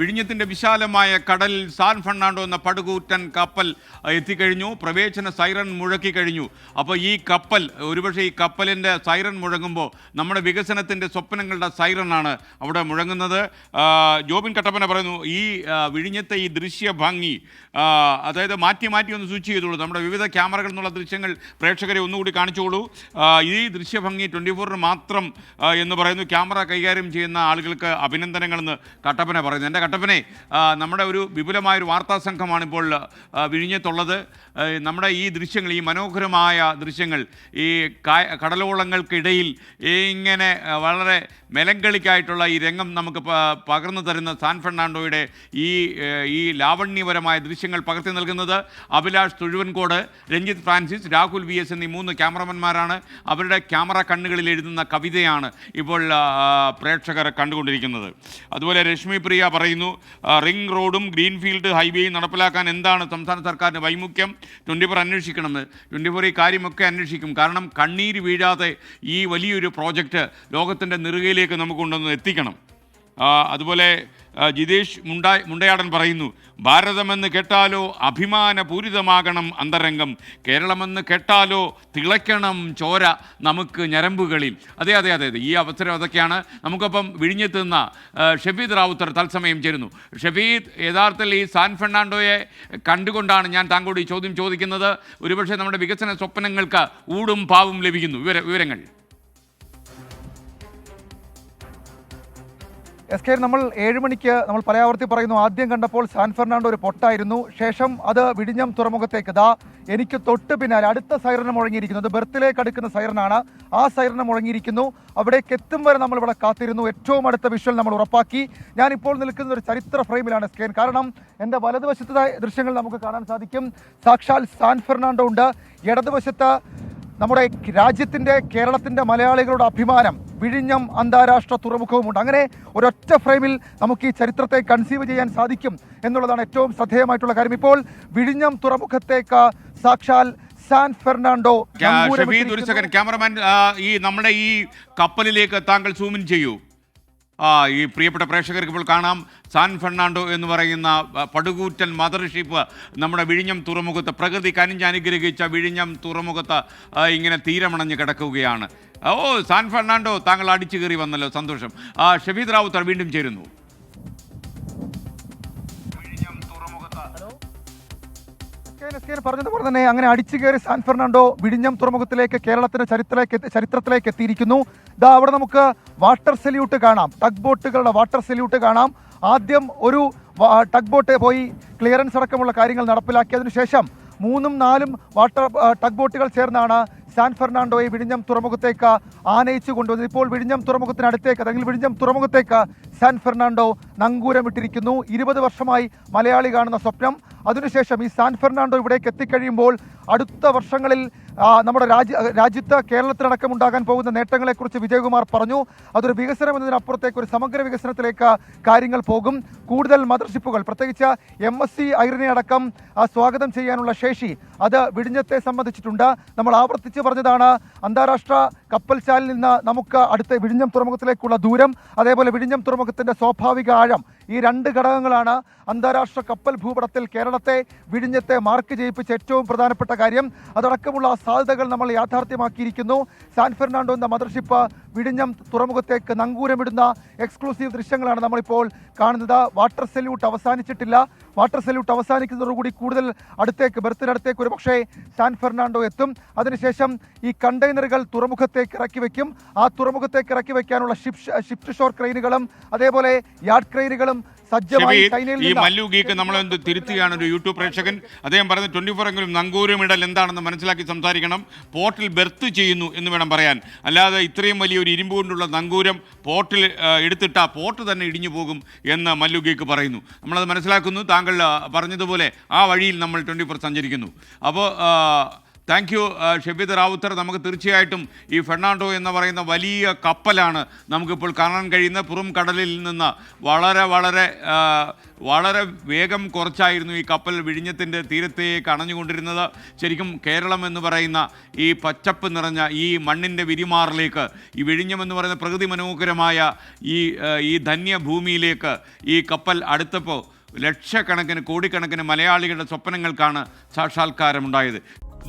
വിഴിഞ്ഞത്തിൻ്റെ വിശാലമായ കടലിൽ San Fernando എന്ന പടുകൂറ്റൻ കപ്പൽ എത്തിക്കഴിഞ്ഞു. പ്രവേശന സൈറൺ മുഴക്കി കഴിഞ്ഞു. അപ്പോൾ ഈ കപ്പൽ ഒരുപക്ഷെ ഈ കപ്പലിൻ്റെ സൈറൺ മുഴങ്ങുമ്പോൾ നമ്മുടെ വികസനത്തിൻ്റെ സ്വപ്നങ്ങളുടെ സൈറണാണ് അവിടെ മുഴങ്ങുന്നത്. ജോബിൻ കട്ടപ്പന പറയുന്നു, ഈ വിഴിഞ്ഞത്തെ ഈ ദൃശ്യ ഭംഗി അതായത് മാറ്റി ഒന്ന് സ്വിച്ച് ചെയ്തോളൂ. നമ്മുടെ വിവിധ ക്യാമറകളിൽ നിന്നുള്ള ദൃശ്യങ്ങൾ പ്രേക്ഷകരെ ഒന്നുകൂടി കാണിച്ചോളൂ. ഈ ദൃശ്യഭംഗി 24 മാത്രം എന്ന് പറയുന്നു. ക്യാമറ കൈകാര്യം ചെയ്യുന്ന ആളുകൾക്ക് അഭിനന്ദനങ്ങളെന്ന് കട്ടപ്പന പറയുന്നു. എൻ്റെ കട്ടപ്പനെ, നമ്മുടെ ഒരു വിപുലമായൊരു വാർത്താ സംഘമാണ് ഇപ്പോൾ വിഴിഞ്ഞത്തുള്ളത്. നമ്മുടെ ഈ ദൃശ്യങ്ങൾ, ഈ മനോഹരമായ ദൃശ്യങ്ങൾ, ഈ കടലോളങ്ങൾക്കിടയിൽ ഇങ്ങനെ വളരെ മെലങ്കളിക്കായിട്ടുള്ള ഈ രംഗം നമുക്ക് പകർന്നു തരുന്ന സാൻ ഫെർണാണ്ടോയുടെ ഈ ലാവണ്യപരമായ ദൃശ്യങ്ങൾ പകർത്തി നൽകുന്നത് Abhilash Thuzhuvankode, Ranjith Francis, Rahul V S എന്നീ 3 ക്യാമറമാന്മാരാണ്. അവരുടെ ക്യാമറ കണ്ണുകളിൽ എഴുതുന്ന കവിതയാണ് ഇപ്പോൾ പ്രേക്ഷകർ കണ്ടുകൊണ്ടിരിക്കുന്നത്. അതുപോലെ രശ്മി പ്രിയ പറയുന്നു, റിംഗ് റോഡും ഗ്രീൻഫീൽഡ് ഹൈവേയും നടപ്പിലാക്കാൻ എന്താണ് സംസ്ഥാന സർക്കാരിന് വൈമുഖ്യം? 24 അന്വേഷിക്കണമെന്ന്. 24 ഈ കാര്യമൊക്കെ അന്വേഷിക്കും. കാരണം കണ്ണീര് വീഴാതെ ഈ വലിയൊരു പ്രോജക്റ്റ് ലോകത്തിൻ്റെ നെറുകയിലേക്ക് നമുക്ക് കൊണ്ടുവന്ന് എത്തിക്കണം. അതുപോലെ ജിതേഷ് മുണ്ടയാടൻ പറയുന്നു, ഭാരതമെന്ന് കേട്ടാലോ അഭിമാനപൂരിതമാകണം അന്തരംഗം, കേരളമെന്ന് കേട്ടാലോ തിളയ്ക്കണം ചോര നമുക്ക് ഞരമ്പുകളിൽ. അതെ, ഈ അവസരം അതൊക്കെയാണ്. നമുക്കൊപ്പം വിഴിഞ്ഞെത്തുന്ന ഷഫീദ് റാവുത്തർ തത്സമയം ചേരുന്നു. ഷഫീദ്, യഥാർത്ഥത്തിൽ ഈ സാൻ ഫെർണാണ്ടോയെ കണ്ടുകൊണ്ടാണ് ഞാൻ താങ്കളോട് ഈ ചോദ്യം ചോദിക്കുന്നത്. ഒരുപക്ഷെ നമ്മുടെ വികസന സ്വപ്നങ്ങൾക്ക് ഊടും പാവും ലഭിക്കുന്നു. വിവരങ്ങൾ. എസ് കെ, നമ്മൾ 7 മണിക്ക് നമ്മൾ പലയാവർത്തി പറയുന്നു, ആദ്യം കണ്ടപ്പോൾ സാൻ ഫെർണാണ്ടോ ഒരു പൊട്ടായിരുന്നു. ശേഷം അത് വിഴിഞ്ഞം തുറമുഖത്തേക്ക് എനിക്ക് തൊട്ട് പിന്നാലെ അടുത്ത സൈറന് മുഴങ്ങിയിരിക്കുന്നത് ബെർത്തിലേക്ക് അടുക്കുന്ന സൈറനാണ്. ആ സൈറന് മുഴങ്ങിയിരിക്കുന്നു. അവിടേക്ക് എത്തും വരെ നമ്മൾ ഇവിടെ കാത്തിരുന്നു. ഏറ്റവും അടുത്ത വിഷ്വൽ നമ്മൾ ഉറപ്പാക്കി. ഞാനിപ്പോൾ നിൽക്കുന്ന ഒരു ചരിത്ര ഫ്രെയിമിലാണ് എസ് കെ. കാരണം എൻ്റെ വലതുവശത്തെ ദൃശ്യങ്ങൾ നമുക്ക് കാണാൻ സാധിക്കും. സാക്ഷാൽ സാൻ ഫെർണാണ്ടോ ഉണ്ട്. ഇടതുവശത്ത് നമ്മുടെ രാജ്യത്തിൻ്റെ, കേരളത്തിൻ്റെ, മലയാളികളുടെ അഭിമാനം വിഴിഞ്ഞം അന്താരാഷ്ട്ര തുറമുഖവുമുണ്ട്. അങ്ങനെ ഒരൊറ്റ ഫ്രെയിമിൽ നമുക്ക് ഈ ചരിത്രത്തെ കൺസീവ് ചെയ്യാൻ സാധിക്കും എന്നുള്ളതാണ് ഏറ്റവും ശ്രദ്ധേയമായിട്ടുള്ള കാര്യം. ഇപ്പോൾ വിഴിഞ്ഞം തുറമുഖത്തേക്ക് സാക്ഷാൽ സാൻ ഫെർണാണ്ടോ. ക്യാമറമാൻ, ഈ നമ്മുടെ ഈ കപ്പലിലേക്ക് താങ്കൾ സൂമിൻ ചെയ്യൂ. ഈ പ്രിയപ്പെട്ട പ്രേക്ഷകർക്ക് ഇപ്പോൾ കാണാം, സാൻ ഫെർണാണ്ടോ എന്ന് പറയുന്ന പടുകൂറ്റൻ മദർഷിപ്പ് നമ്മുടെ വിഴിഞ്ഞം തുറമുഖത്ത്, പ്രകൃതി കനിഞ്ഞ് അനുഗ്രഹിച്ച വിഴിഞ്ഞം തുറമുഖത്ത് ഇങ്ങനെ തീരമണഞ്ഞ് കിടക്കുകയാണ്. സാൻ ഫെർണാണ്ടോ, താങ്കൾ അടിച്ചു കയറി വന്നല്ലോ, സന്തോഷം. ഷഫീദ് റാവുത്തർ വീണ്ടും ചേരുന്നു. പറഞ്ഞതുപോലെ തന്നെ അങ്ങനെ അടിച്ചു കയറി സാൻ ഫെർണാണ്ടോ വിഴിഞ്ഞം തുറമുഖത്തിലേക്ക്, കേരളത്തിന്റെ ചരിത്രത്തിലേക്ക് എത്തിയിരിക്കുന്നു. അവിടെ നമുക്ക് വാട്ടർ സല്യൂട്ട് കാണാം, ടഗ് ബോട്ടുകളുടെ വാട്ടർ സല്യൂട്ട് കാണാം. ആദ്യം ഒരു ടഗ് ബോട്ട് പോയി ക്ലിയറൻസ് അടക്കമുള്ള കാര്യങ്ങൾ നടപ്പിലാക്കിയതിനു ശേഷം 3ഉം 4ഉം ടഗ് ബോട്ടുകൾ ചേർന്നാണ് സാൻ ഫെർണാണ്ടോയെ വിഴിഞ്ഞം തുറമുഖത്തേക്ക് ആനയിച്ചു കൊണ്ടുവന്നത്. ഇപ്പോൾ വിഴിഞ്ഞം തുറമുഖത്തിനടുത്തേക്ക്, അല്ലെങ്കിൽ വിഴിഞ്ഞം തുറമുഖത്തേക്ക് സാൻ ഫെർണാണ്ടോ നങ്കൂരമിട്ടിരിക്കുന്നു. 20 വർഷമായി മലയാളി കാണുന്ന സ്വപ്നം. അതിനുശേഷം ഈ സാൻ ഫെർണാണ്ടോ ഇവിടേക്ക് എത്തിക്കഴിയുമ്പോൾ അടുത്ത വർഷങ്ങളിൽ നമ്മുടെ രാജ്യത്ത്, കേരളത്തിലടക്കം ഉണ്ടാകാൻ പോകുന്ന നേട്ടങ്ങളെക്കുറിച്ച് വിജയകുമാർ പറഞ്ഞു. അതൊരു വികസനം എന്നതിനപ്പുറത്തേക്ക് ഒരു സമഗ്ര വികസനത്തിലേക്ക് കാര്യങ്ങൾ പോകും. കൂടുതൽ മദർഷിപ്പുകൾ, പ്രത്യേകിച്ച് MSC ഐറിനെ അടക്കം സ്വാഗതം ചെയ്യാനുള്ള ശേഷി അത് വിഴിഞ്ഞത്തെ സംബന്ധിച്ചിട്ടുണ്ട്. നമ്മൾ ആവർത്തിച്ച് പറഞ്ഞതാണ്, അന്താരാഷ്ട്ര കപ്പൽശാലിൽ നിന്ന് നമുക്ക് അടുത്ത വിഴിഞ്ഞം തുറമുഖത്തിലേക്കുള്ള ദൂരം, അതേപോലെ വിഴിഞ്ഞം തുറമുഖത്തിൻ്റെ സ്വാഭാവിക ആഴം, ഈ 2 ഘടകങ്ങളാണ് അന്താരാഷ്ട്ര കപ്പൽ ഭൂപടത്തിൽ കേരളത്തെ, വിഴിഞ്ഞത്തെ മാർക്ക് ചെയ്യിപ്പിച്ച ഏറ്റവും പ്രധാനപ്പെട്ട കാര്യം. അതടക്കമുള്ള സാധ്യതകൾ നമ്മൾ യാഥാർത്ഥ്യമാക്കിയിരിക്കുന്നു. സാൻ ഫെർണാണ്ടോ എന്ന മദർഷിപ്പ് വിഴിഞ്ഞം തുറമുഖത്തേക്ക് നങ്കൂരമിടുന്ന എക്സ്ക്ലൂസീവ് ദൃശ്യങ്ങളാണ് നമ്മളിപ്പോൾ കാണുന്നത്. വാട്ടർ സല്യൂട്ട് അവസാനിച്ചിട്ടില്ല. വാട്ടർ സല്യൂട്ട് അവസാനിക്കുന്നതോടുകൂടി കൂടുതൽ അടുത്തേക്ക്, ബെർത്തിനടുത്തേക്ക് ഒരുപക്ഷേ സാൻ ഫെർണാണ്ടോ എത്തും. അതിനുശേഷം ഈ കണ്ടെയ്നറുകൾ തുറമുഖത്തേക്ക് ഇറക്കി വയ്ക്കും. ആ തുറമുഖത്തേക്ക് ഇറക്കി വയ്ക്കാനുള്ള ഷിഫ്റ്റ് ഷോർ ക്രെയിനുകളും അതേപോലെ യാർഡ് ക്രെയിനുകളും സജ്ജമായി. ഈ മല്ലൂഗിക്ക് നമ്മളെന്ത് തിരുത്തുകയാണ് ഒരു യൂട്യൂബ് പ്രേക്ഷകൻ. അദ്ദേഹം പറയുന്നത് 24 എങ്കിലും നങ്കൂരമിടൽ എന്താണെന്ന് മനസ്സിലാക്കി സംസാരിക്കണം. പോർട്ടിൽ ബെർത്ത് ചെയ്യുന്നു എന്ന് വേണം പറയാൻ. അല്ലാതെ ഇത്രയും വലിയൊരു ഇരുമ്പ് കൊണ്ടുള്ള നങ്കൂരം പോർട്ടിൽ എടുത്തിട്ട പോർട്ട് തന്നെ ഇടിഞ്ഞു പോകും എന്ന് മല്ലൂഗിക്ക് പറയുന്നു. നമ്മളത് മനസ്സിലാക്കുന്നു. താങ്കൾ പറഞ്ഞതുപോലെ ആ വഴിയിൽ നമ്മൾ 24 സഞ്ചരിക്കുന്നു. അപ്പോൾ താങ്ക് യു ഷെബീദ് റാവുത്തർ. നമുക്ക് തീർച്ചയായിട്ടും ഈ ഫെർണാണ്ടോ എന്ന് പറയുന്ന വലിയ കപ്പലാണ് നമുക്കിപ്പോൾ കാണാൻ കഴിയുന്ന പുറം കടലിൽ നിന്ന് വളരെ വളരെ വളരെ വേഗം കുറച്ചായിരുന്നു ഈ കപ്പൽ വിഴിഞ്ഞത്തിൻ്റെ തീരത്തേക്ക് അണഞ്ഞുകൊണ്ടിരുന്നത്. ശരിക്കും കേരളം എന്ന് പറയുന്ന ഈ പച്ചപ്പ് നിറഞ്ഞ ഈ മണ്ണിൻ്റെ വിരിമാറിലേക്ക്, ഈ വിഴിഞ്ഞം എന്ന് പറയുന്ന പ്രകൃതി മനോഹരമായ ഈ ധന്യഭൂമിയിലേക്ക് ഈ കപ്പൽ അടുത്തപ്പോൾ ലക്ഷക്കണക്കിന് കോടിക്കണക്കിന് മലയാളികളുടെ സ്വപ്നങ്ങൾക്കാണ് സാക്ഷാത്കാരമുണ്ടായത്.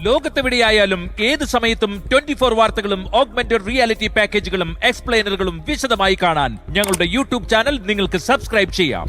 ലോകത്തെവിടെയായാലും ഏത് സമയത്തും 24 വാർത്തകളും ഓഗ്മെന്റഡ് റിയാലിറ്റി പാക്കേജുകളും എക്സ്പ്ലെയിനറുകളും വിശദമായി കാണാൻ ഞങ്ങളുടെ യൂട്യൂബ് ചാനൽ നിങ്ങൾക്ക് സബ്സ്ക്രൈബ് ചെയ്യാം.